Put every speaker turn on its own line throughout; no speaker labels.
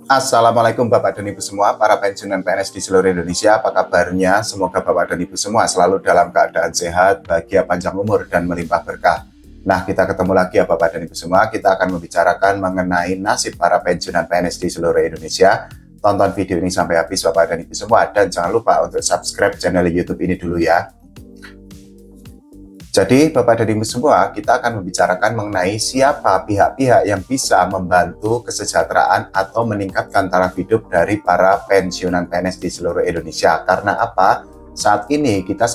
Assalamualaikum Bapak dan Ibu semua, para pensiunan PNS di seluruh Indonesia. Apa kabarnya? Semoga Bapak dan Ibu semua selalu dalam keadaan sehat, bahagia, panjang umur, dan melimpah berkah. Nah, kita ketemu lagi ya Bapak dan Ibu semua. Kita akan membicarakan mengenai nasib para pensiunan PNS di seluruh Indonesia. Tonton video ini sampai habis Bapak dan Ibu semua. Dan jangan lupa untuk subscribe channel YouTube ini dulu ya. Jadi, Bapak dan Ibu semua, kita akan membicarakan mengenai siapa pihak-pihak yang bisa membantu kesejahteraan atau meningkatkan taraf hidup dari para pensiunan PNS di seluruh Indonesia. Karena apa? Saat ini kita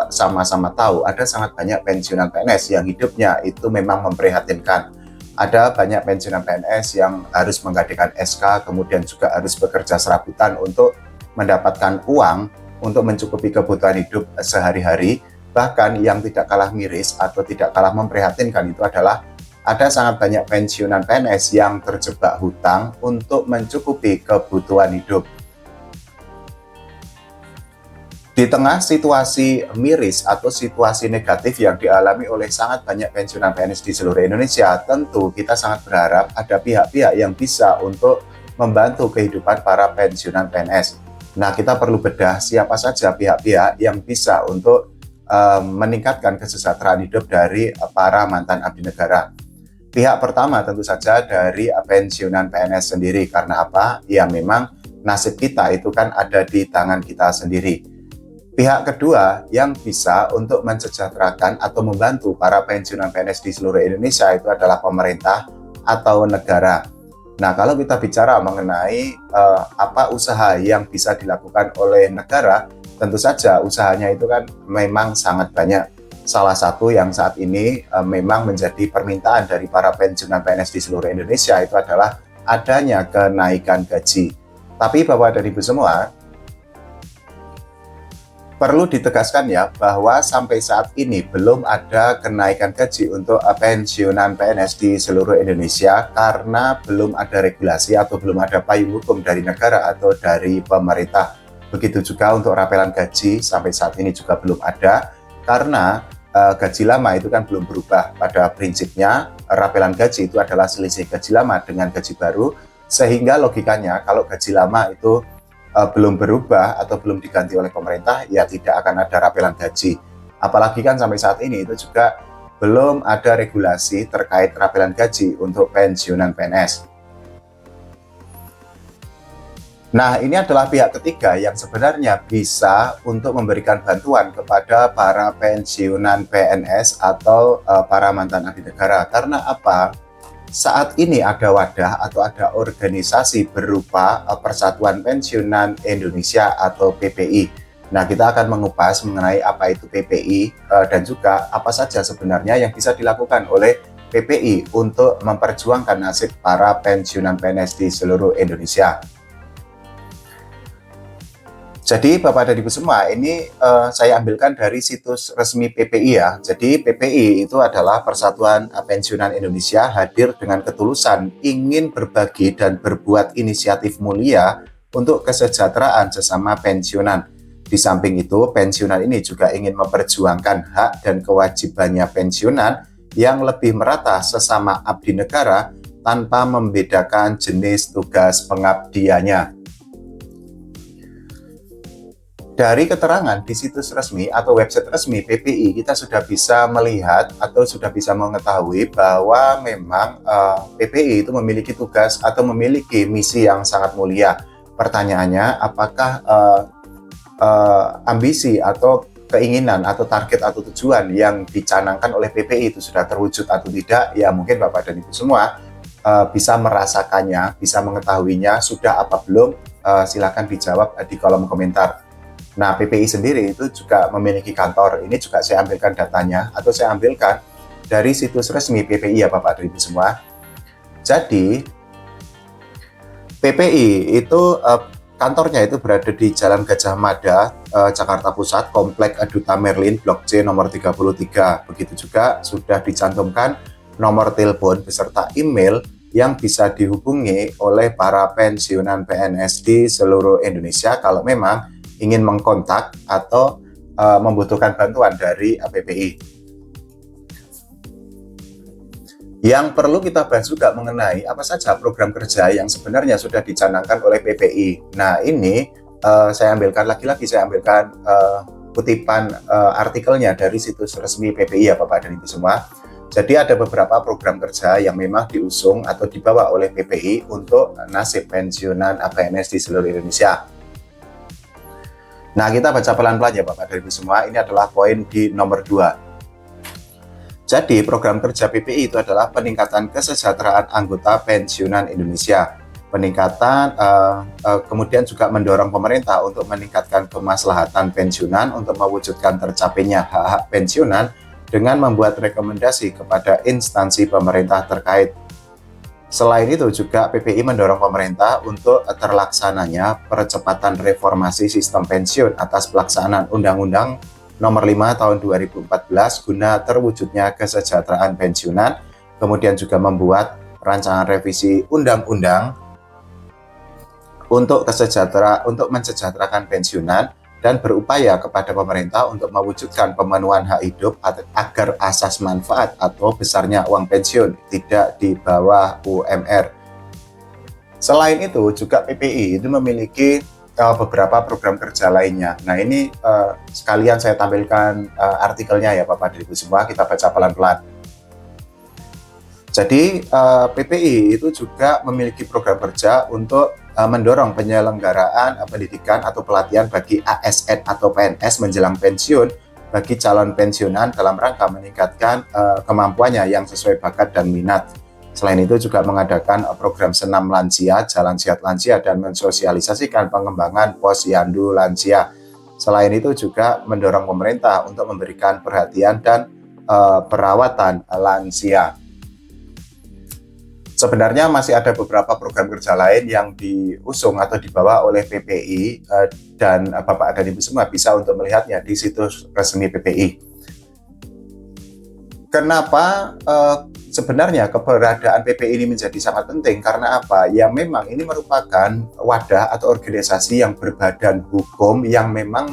sama-sama tahu ada sangat banyak pensiunan PNS yang hidupnya itu memang memprihatinkan. Ada banyak pensiunan PNS yang harus menggadaikan SK, kemudian juga harus bekerja serabutan untuk mendapatkan uang untuk mencukupi kebutuhan hidup sehari-hari. Bahkan yang tidak kalah miris atau tidak kalah memprihatinkan itu adalah ada sangat banyak pensiunan PNS yang terjebak hutang untuk mencukupi kebutuhan hidup. Di tengah situasi miris atau situasi negatif yang dialami oleh sangat banyak pensiunan PNS di seluruh Indonesia, tentu kita sangat berharap ada pihak-pihak yang bisa untuk membantu kehidupan para pensiunan PNS. Nah, kita perlu bedah siapa saja pihak-pihak yang bisa untuk meningkatkan kesejahteraan hidup dari para mantan abdi negara. Pihak pertama tentu saja dari pensiunan PNS sendiri. Karena apa? Ya memang nasib kita itu kan ada di tangan kita sendiri. Pihak kedua yang bisa untuk mensejahterakan atau membantu para pensiunan PNS di seluruh Indonesia itu adalah pemerintah atau negara. Nah, kalau kita bicara mengenai apa usaha yang bisa dilakukan oleh negara, tentu saja usahanya itu kan memang sangat banyak. Salah satu yang saat ini memang menjadi permintaan dari para pensiunan PNS di seluruh Indonesia itu adalah adanya kenaikan gaji. Tapi Bapak dan Ibu semua, perlu ditegaskan ya bahwa sampai saat ini belum ada kenaikan gaji untuk pensiunan PNS di seluruh Indonesia karena belum ada regulasi atau belum ada payung hukum dari negara atau dari pemerintah. Begitu juga untuk rapelan gaji sampai saat ini juga belum ada karena gaji lama itu kan belum berubah. Pada prinsipnya rapelan gaji itu adalah selisih gaji lama dengan gaji baru, sehingga logikanya kalau gaji lama itu belum berubah atau belum diganti oleh pemerintah, ya tidak akan ada rapelan gaji. Apalagi kan sampai saat ini itu juga belum ada regulasi terkait rapelan gaji untuk pensiunan PNS. Nah, ini adalah pihak ketiga yang sebenarnya bisa untuk memberikan bantuan kepada para pensiunan PNS atau para mantan abdi negara. Karena apa? Saat ini ada wadah atau ada organisasi berupa Persatuan Pensiunan Indonesia atau PPI. Nah, kita akan mengupas mengenai apa itu PPI dan juga apa saja sebenarnya yang bisa dilakukan oleh PPI untuk memperjuangkan nasib para pensiunan PNS di seluruh Indonesia. Jadi Bapak dan Ibu semua, ini saya ambilkan dari situs resmi PPI ya. Jadi PPI itu adalah Persatuan Pensiunan Indonesia hadir dengan ketulusan ingin berbagi dan berbuat inisiatif mulia untuk kesejahteraan sesama pensiunan. Di samping itu, pensiunan ini juga ingin memperjuangkan hak dan kewajibannya pensiunan yang lebih merata sesama abdi negara tanpa membedakan jenis tugas pengabdiannya. Dari keterangan di situs resmi atau website resmi PPI, kita sudah bisa melihat atau sudah bisa mengetahui bahwa memang PPI itu memiliki tugas atau memiliki misi yang sangat mulia. Pertanyaannya, apakah ambisi atau keinginan atau target atau tujuan yang dicanangkan oleh PPI itu sudah terwujud atau tidak? Ya mungkin Bapak dan Ibu semua bisa merasakannya, bisa mengetahuinya, sudah apa belum? Silakan dijawab di kolom komentar. Nah, PPI sendiri itu juga memiliki kantor. Ini juga saya ambilkan datanya atau saya ambilkan dari situs resmi PPI ya Bapak dan Ibu semua. Jadi, PPI itu kantornya itu berada di Jalan Gajah Mada, Jakarta Pusat, Komplek Duta Merlin, Blok C nomor 33. Begitu juga sudah dicantumkan nomor telepon beserta email yang bisa dihubungi oleh para pensiunan PNS di seluruh Indonesia kalau memang ingin mengkontak atau membutuhkan bantuan dari PPI. Yang perlu kita bahas juga mengenai apa saja program kerja yang sebenarnya sudah dicanangkan oleh PPI. Nah, ini saya ambilkan kutipan artikelnya dari situs resmi PPI ya Bapak dan Ibu semua. Jadi ada beberapa program kerja yang memang diusung atau dibawa oleh PPI untuk nasib pensiunan PNS di seluruh Indonesia. Nah, kita baca pelan-pelan ya Bapak dan Ibu semua. Ini adalah poin di nomor 2. Jadi, program kerja PPI itu adalah peningkatan kesejahteraan anggota pensiunan Indonesia. Peningkatan, kemudian juga mendorong pemerintah untuk meningkatkan kemaslahatan pensiunan untuk mewujudkan tercapainya hak-hak pensiunan dengan membuat rekomendasi kepada instansi pemerintah terkait. Selain itu juga PPI mendorong pemerintah untuk terlaksananya percepatan reformasi sistem pensiun atas pelaksanaan Undang-Undang Nomor 5 Tahun 2014 guna terwujudnya kesejahteraan pensiunan, kemudian juga membuat rancangan revisi undang-undang untuk mensejahterakan pensiunan dan berupaya kepada pemerintah untuk mewujudkan pemenuhan hak hidup agar asas manfaat atau besarnya uang pensiun tidak di bawah UMR. Selain itu juga PPI itu memiliki beberapa program kerja lainnya. Nah, ini sekalian saya tampilkan artikelnya ya Bapak dan Ibu semua, kita baca pelan-pelan. Jadi PPI itu juga memiliki program kerja untuk mendorong penyelenggaraan pendidikan atau pelatihan bagi ASN atau PNS menjelang pensiun bagi calon pensiunan dalam rangka meningkatkan kemampuannya yang sesuai bakat dan minat. Selain itu juga mengadakan program senam lansia, jalan sehat lansia, dan mensosialisasikan pengembangan posyandu lansia. Selain itu juga mendorong pemerintah untuk memberikan perhatian dan perawatan lansia. Sebenarnya masih ada beberapa program kerja lain yang diusung atau dibawa oleh PPI dan Bapak dan Ibu semua bisa untuk melihatnya di situs resmi PPI. Kenapa sebenarnya keberadaan PPI ini menjadi sangat penting? Karena apa? Ya memang ini merupakan wadah atau organisasi yang berbadan hukum yang memang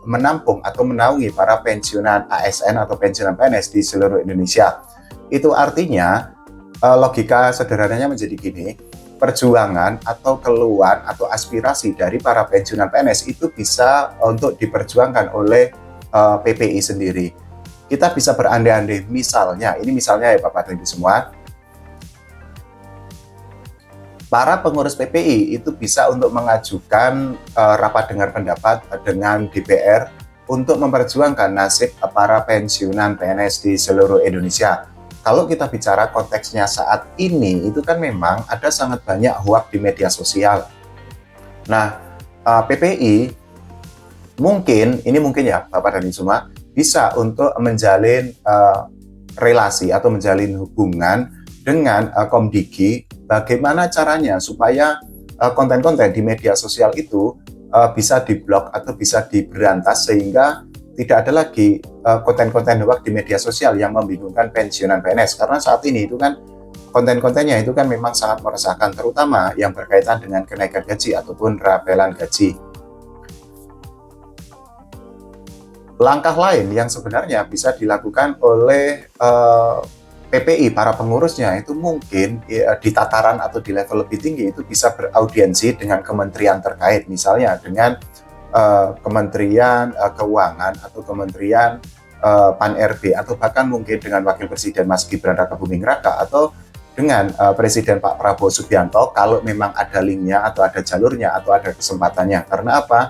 menampung atau menaungi para pensiunan ASN atau pensiunan PNS di seluruh Indonesia. Itu artinya logika sederhananya menjadi gini, perjuangan atau keluhan atau aspirasi dari para pensiunan PNS itu bisa untuk diperjuangkan oleh PPI sendiri. Kita bisa berandai-andai, misalnya ya Bapak dan Ibu semua, para pengurus PPI itu bisa untuk mengajukan rapat dengar pendapat dengan DPR untuk memperjuangkan nasib para pensiunan PNS di seluruh Indonesia. Kalau kita bicara konteksnya saat ini, itu kan memang ada sangat banyak hoak di media sosial. Nah, PPI mungkin ya Bapak dan Ibu semua, bisa untuk menjalin relasi atau menjalin hubungan dengan Komdigi, bagaimana caranya supaya konten-konten di media sosial itu bisa diblok atau bisa diberantas sehingga tidak ada lagi konten-konten hoax di media sosial yang membingungkan pensiunan PNS, karena saat ini itu kan konten-kontennya itu kan memang sangat meresahkan, terutama yang berkaitan dengan kenaikan gaji ataupun rapelan gaji. Langkah lain yang sebenarnya bisa dilakukan oleh PPI, para pengurusnya itu mungkin di tataran atau di level lebih tinggi itu bisa beraudiensi dengan kementerian terkait, misalnya dengan Kementerian Keuangan atau Kementerian Pan-RB, atau bahkan mungkin dengan Wakil Presiden Mas Gibran Rakabuming Raka, atau dengan Presiden Pak Prabowo Subianto kalau memang ada linknya atau ada jalurnya atau ada kesempatannya. Karena apa?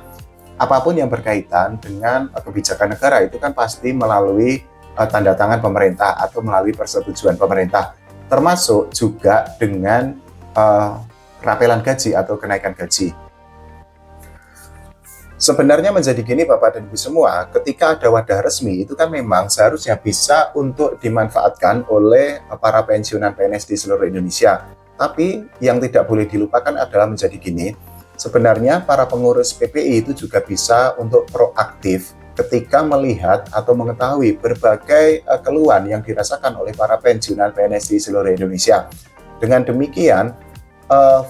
Apapun yang berkaitan dengan kebijakan negara itu kan pasti melalui tanda tangan pemerintah atau melalui persetujuan pemerintah, termasuk juga dengan rapelan gaji atau kenaikan gaji. Sebenarnya menjadi gini Bapak dan Ibu semua, ketika ada wadah resmi itu kan memang seharusnya bisa untuk dimanfaatkan oleh para pensiunan PNS di seluruh Indonesia. Tapi yang tidak boleh dilupakan adalah menjadi gini, sebenarnya para pengurus PPI itu juga bisa untuk proaktif ketika melihat atau mengetahui berbagai keluhan yang dirasakan oleh para pensiunan PNS di seluruh Indonesia. Dengan demikian,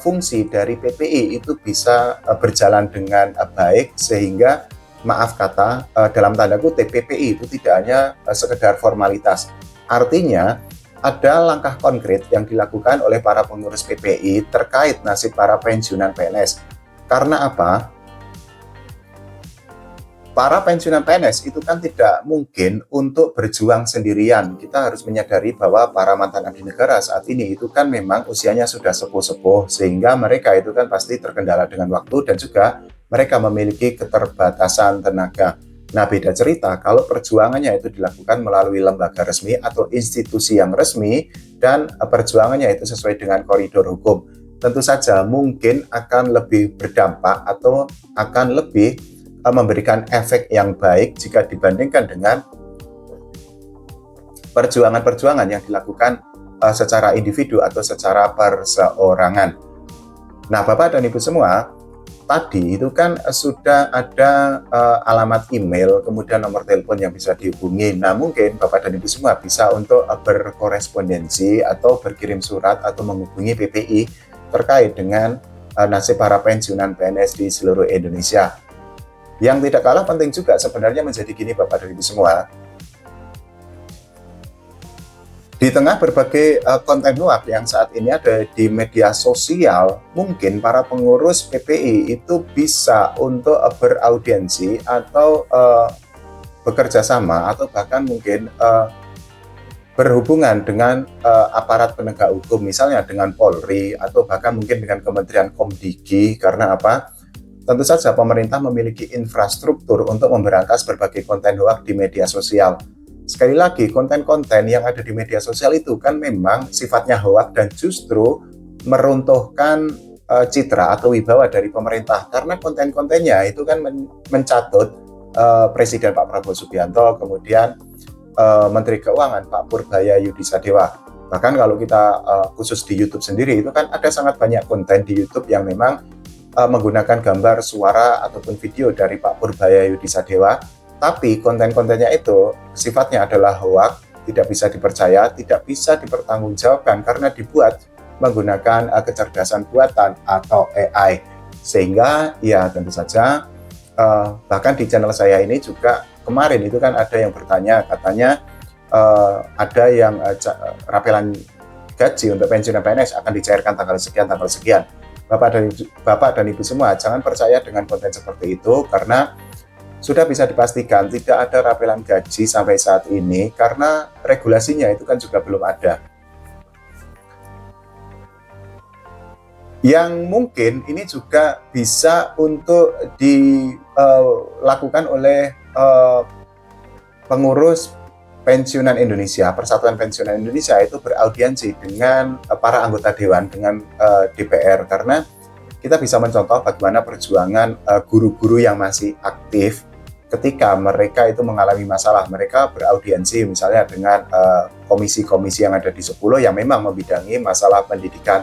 fungsi dari PPI itu bisa berjalan dengan baik, sehingga maaf kata dalam tanda kutip PPI itu tidak hanya sekedar formalitas. Artinya ada langkah konkret yang dilakukan oleh para pengurus PPI terkait nasib para pensiunan PNS. Karena apa? Para pensiunan PNS itu kan tidak mungkin untuk berjuang sendirian. Kita harus menyadari bahwa para mantan abdi negara saat ini itu kan memang usianya sudah sepuh-sepuh, sehingga mereka itu kan pasti terkendala dengan waktu dan juga mereka memiliki keterbatasan tenaga. Nah, beda cerita kalau perjuangannya itu dilakukan melalui lembaga resmi atau institusi yang resmi dan perjuangannya itu sesuai dengan koridor hukum. Tentu saja mungkin akan lebih berdampak atau akan lebih memberikan efek yang baik jika dibandingkan dengan perjuangan-perjuangan yang dilakukan secara individu atau secara perseorangan. Nah, Bapak dan Ibu semua, tadi itu kan sudah ada alamat email, kemudian nomor telepon yang bisa dihubungi. Nah, mungkin Bapak dan Ibu semua bisa untuk berkorespondensi atau berkirim surat atau menghubungi PPI terkait dengan nasib para pensiunan PNS di seluruh Indonesia. Yang tidak kalah penting juga sebenarnya menjadi gini Bapak dan Ibu semua. Di tengah berbagai konten hoax yang saat ini ada di media sosial, mungkin para pengurus PPI itu bisa untuk beraudiensi atau bekerja sama atau bahkan mungkin berhubungan dengan aparat penegak hukum, misalnya dengan Polri atau bahkan mungkin dengan Kementerian Komdigi. Karena apa? Tentu saja pemerintah memiliki infrastruktur untuk memberantas berbagai konten hoax di media sosial. Sekali lagi, konten-konten yang ada di media sosial itu kan memang sifatnya hoax dan justru meruntuhkan citra atau wibawa dari pemerintah. Karena konten-kontennya itu kan mencatut Presiden Pak Prabowo Subianto, kemudian Menteri Keuangan Pak Purbaya Yudisadewa. Bahkan kalau kita khusus di YouTube sendiri, itu kan ada sangat banyak konten di YouTube yang memang menggunakan gambar, suara, ataupun video dari Pak Purbaya Yudisadewa, tapi konten-kontennya itu sifatnya adalah hoax, tidak bisa dipercaya, tidak bisa dipertanggungjawabkan karena dibuat menggunakan kecerdasan buatan atau AI. Sehingga ya tentu saja bahkan di channel saya ini juga kemarin itu kan ada yang bertanya, katanya ada yang rapelan gaji untuk pensiunan PNS akan dicairkan tanggal sekian. Bapak dan Ibu semua, jangan percaya dengan konten seperti itu karena sudah bisa dipastikan tidak ada rapelan gaji sampai saat ini karena regulasinya itu kan juga belum ada. Yang mungkin ini juga bisa untuk dilakukan oleh pengurus pensiunan Indonesia, Persatuan Pensiunan Indonesia itu beraudiensi dengan para anggota dewan, dengan DPR, karena kita bisa mencontoh bagaimana perjuangan guru-guru yang masih aktif ketika mereka itu mengalami masalah. Mereka beraudiensi misalnya dengan komisi-komisi yang ada di 10 yang memang membidangi masalah pendidikan.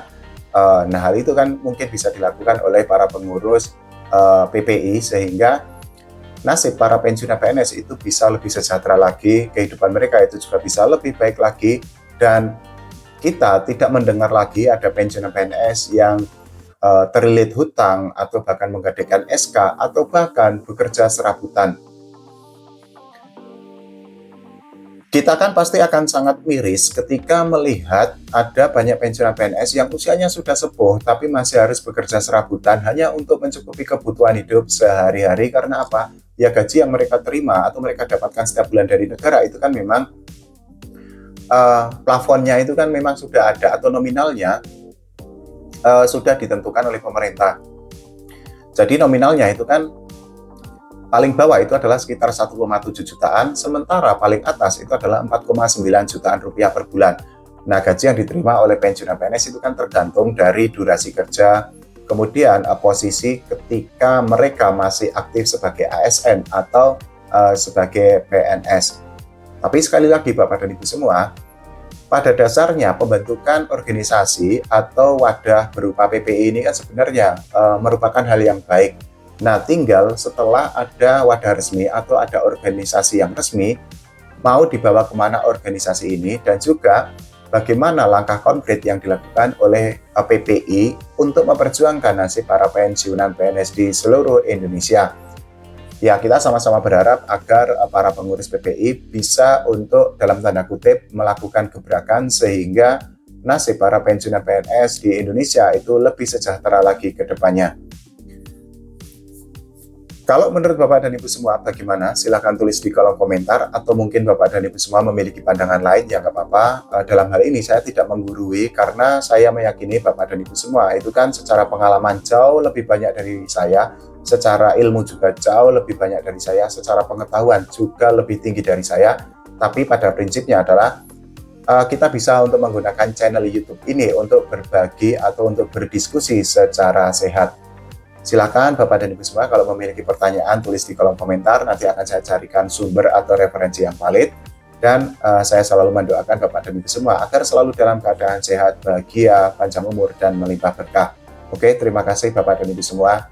Nah, hal itu kan mungkin bisa dilakukan oleh para pengurus PPI sehingga nasib para pensiunan PNS itu bisa lebih sejahtera lagi, kehidupan mereka itu juga bisa lebih baik lagi, dan kita tidak mendengar lagi ada pensiunan PNS yang terlilit hutang atau bahkan menggadaikan SK atau bahkan bekerja serabutan. Kita kan pasti akan sangat miris ketika melihat ada banyak pensiunan PNS yang usianya sudah sepuh tapi masih harus bekerja serabutan hanya untuk mencukupi kebutuhan hidup sehari-hari. Karena apa? Ya gaji yang mereka terima atau mereka dapatkan setiap bulan dari negara itu kan memang plafonnya itu kan memang sudah ada atau nominalnya sudah ditentukan oleh pemerintah. Jadi nominalnya itu kan paling bawah itu adalah sekitar 1,7 jutaan, sementara paling atas itu adalah 4,9 jutaan rupiah per bulan. Nah, gaji yang diterima oleh pensiunan PNS itu kan tergantung dari durasi kerja, kemudian posisi ketika mereka masih aktif sebagai ASN atau sebagai PNS. Tapi sekali lagi Bapak dan Ibu semua, pada dasarnya pembentukan organisasi atau wadah berupa PPI ini kan sebenarnya merupakan hal yang baik. Nah, tinggal setelah ada wadah resmi atau ada organisasi yang resmi, mau dibawa kemana organisasi ini, dan juga bagaimana langkah konkret yang dilakukan oleh PPI untuk memperjuangkan nasib para pensiunan PNS di seluruh Indonesia. Ya, kita sama-sama berharap agar para pengurus PPI bisa untuk dalam tanda kutip melakukan gebrakan sehingga nasib para pensiunan PNS di Indonesia itu lebih sejahtera lagi ke depannya. Kalau menurut Bapak dan Ibu semua bagaimana? Silahkan tulis di kolom komentar, atau mungkin Bapak dan Ibu semua memiliki pandangan lain, ya nggak apa-apa. Dalam hal ini saya tidak menggurui karena saya meyakini Bapak dan Ibu semua itu kan secara pengalaman jauh lebih banyak dari saya, secara ilmu juga jauh lebih banyak dari saya, secara pengetahuan juga lebih tinggi dari saya. Tapi pada prinsipnya adalah kita bisa untuk menggunakan channel YouTube ini untuk berbagi atau untuk berdiskusi secara sehat. Silakan Bapak dan Ibu semua kalau memiliki pertanyaan tulis di kolom komentar, nanti akan saya carikan sumber atau referensi yang valid. Dan saya selalu mendoakan Bapak dan Ibu semua agar selalu dalam keadaan sehat, bahagia, panjang umur, dan melimpah berkah. Oke, terima kasih Bapak dan Ibu semua.